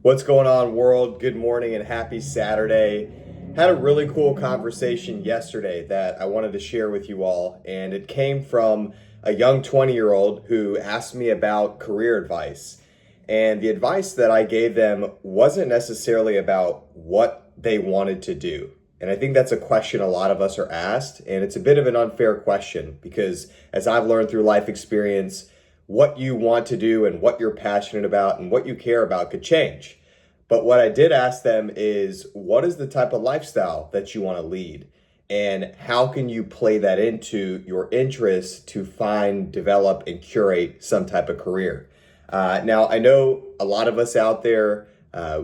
What's going on, world? Good morning and happy Saturday. Had a really cool conversation yesterday that I wanted to share with you all, and it came from a young 20-year-old who asked me about career advice. And the advice that I gave them wasn't necessarily about what they wanted to do. And I think that's a question a lot of us are asked, and it's a bit of an unfair question because as I've learned through life experience, what you want to do and what you're passionate about and what you care about could change. But what I did ask them is, what is the type of lifestyle that you want to lead? And how can you play that into your interests to find, develop, and curate some type of career? Now, I know a lot of us out there,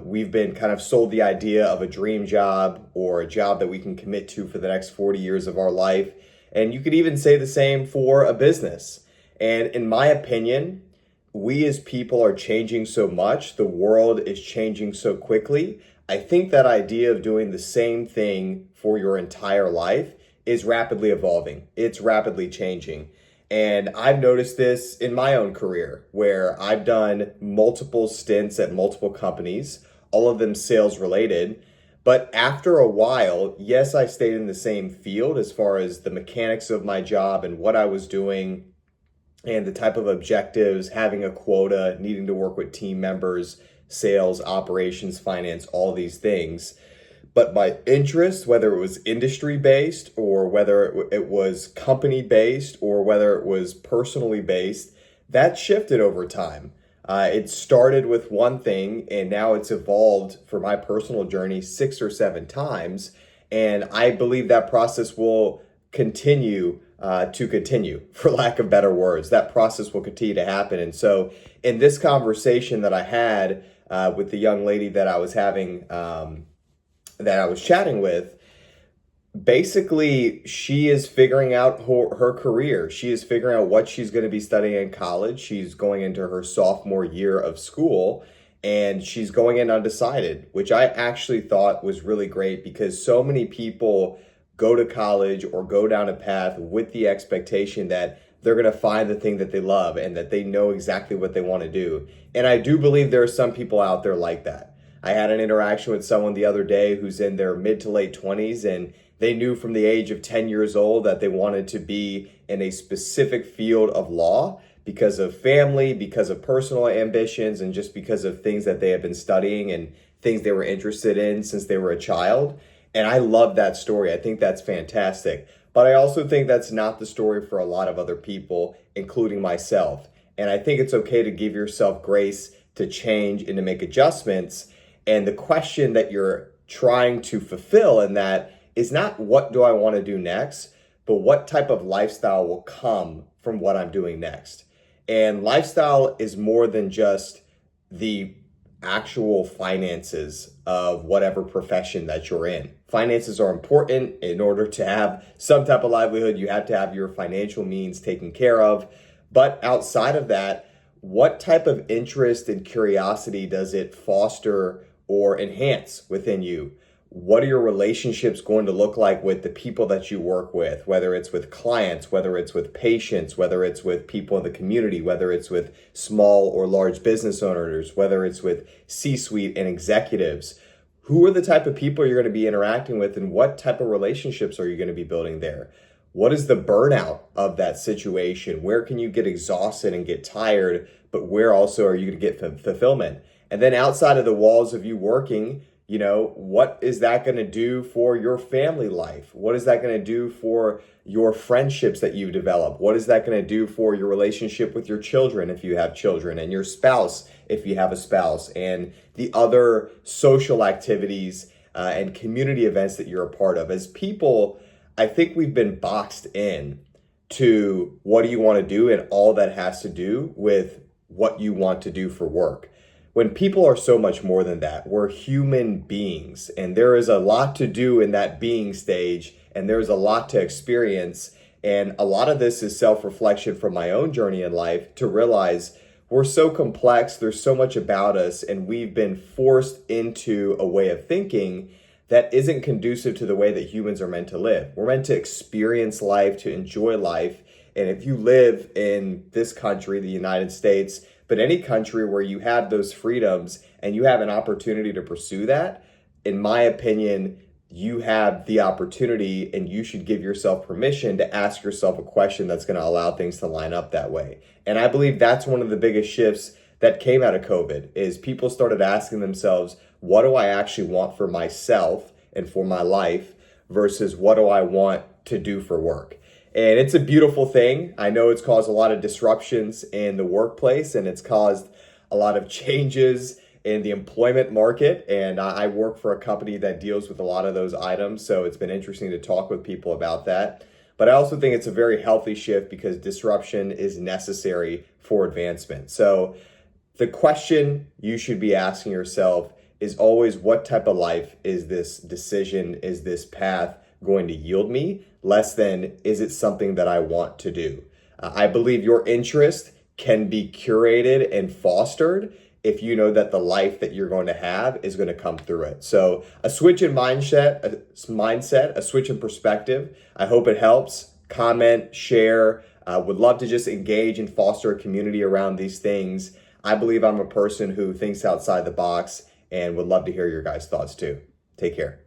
we've been kind of sold the idea of a dream job or a job that we can commit to for the next 40 years of our life. And you could even say the same for a business. And in my opinion, we as people are changing so much. The world is changing so quickly. I think that idea of doing the same thing for your entire life is rapidly evolving. It's rapidly changing. And I've noticed this in my own career where I've done multiple stints at multiple companies, all of them sales related. But after a while, yes, I stayed in the same field as far as the mechanics of my job and what I was doing and the type of objectives, having a quota, needing to work with team members, sales, operations, finance, all these things. But my interest, whether it was industry based or whether it was company based or whether it was personally based, that shifted over time. It started with one thing and now it's evolved for my personal journey 6 or 7 times. And I believe that process will continue for lack of better words. That process will continue to happen. And so in this conversation that I had with the young lady that I was having, that I was chatting with, basically she is figuring out her career. She is figuring out what she's going to be studying in college. She's going into her sophomore year of school and she's going in undecided, which I actually thought was really great because so many people go to college or go down a path with the expectation that they're going to find the thing that they love and that they know exactly what they want to do. And I do believe there are some people out there like that. I had an interaction with someone the other day who's in their mid to late 20s and they knew from the age of 10 years old that they wanted to be in a specific field of law because of family, because of personal ambitions, and just because of things that they had been studying and things they were interested in since they were a child. And I love that story. I think that's fantastic. But I also think that's not the story for a lot of other people, including myself. And I think it's okay to give yourself grace to change and to make adjustments. And the question that you're trying to fulfill in that is not what do I want to do next, but what type of lifestyle will come from what I'm doing next. And lifestyle is more than just the actual finances of whatever profession that you're in. Finances are important. In order to have some type of livelihood, you have to have your financial means taken care of. But outside of that, what type of interest and curiosity does it foster or enhance within you? What are your relationships going to look like with the people that you work with, whether it's with clients, whether it's with patients, whether it's with people in the community, whether it's with small or large business owners, whether it's with C-suite and executives? Who are the type of people you're going to be interacting with and what type of relationships are you going to be building there? What is the burnout of that situation? Where can you get exhausted and get tired, but where also are you going to get fulfillment? And then outside of the walls of you working, what is that going to do for your family life? What is that going to do for your friendships that you develop? What is that going to do for your relationship with your children if you have children, and your spouse if you have a spouse, and the other social activities and community events that you're a part of? As people, I think we've been boxed in to what do you want to do, and all that has to do with what you want to do for work. When people are so much more than that, we're human beings, and there is a lot to do in that being stage, and there's a lot to experience. And a lot of this is self-reflection from my own journey in life to realize we're so complex, there's so much about us, and we've been forced into a way of thinking that isn't conducive to the way that humans are meant to live. We're meant to experience life, to enjoy life. And if you live in this country, the United States, But any country where you have those freedoms and you have an opportunity to pursue that, in my opinion, you have the opportunity and you should give yourself permission to ask yourself a question that's going to allow things to line up that way. And I believe that's one of the biggest shifts that came out of COVID is people started asking themselves, what do I actually want for myself and for my life versus what do I want to do for work? And it's a beautiful thing. I know it's caused a lot of disruptions in the workplace and it's caused a lot of changes in the employment market. And I work for a company that deals with a lot of those items. So it's been interesting to talk with people about that. But I also think it's a very healthy shift because disruption is necessary for advancement. So the question you should be asking yourself is always, what type of life is this decision, is this path going to yield me, less than is it something that I want to do? I believe your interest can be curated and fostered if you know that the life that you're going to have is going to come through it. So a switch in mindset, a switch in perspective. I hope it helps. Comment, share. Would love to just engage and foster a community around these things. I believe I'm a person who thinks outside the box and would love to hear your guys' thoughts too. Take care.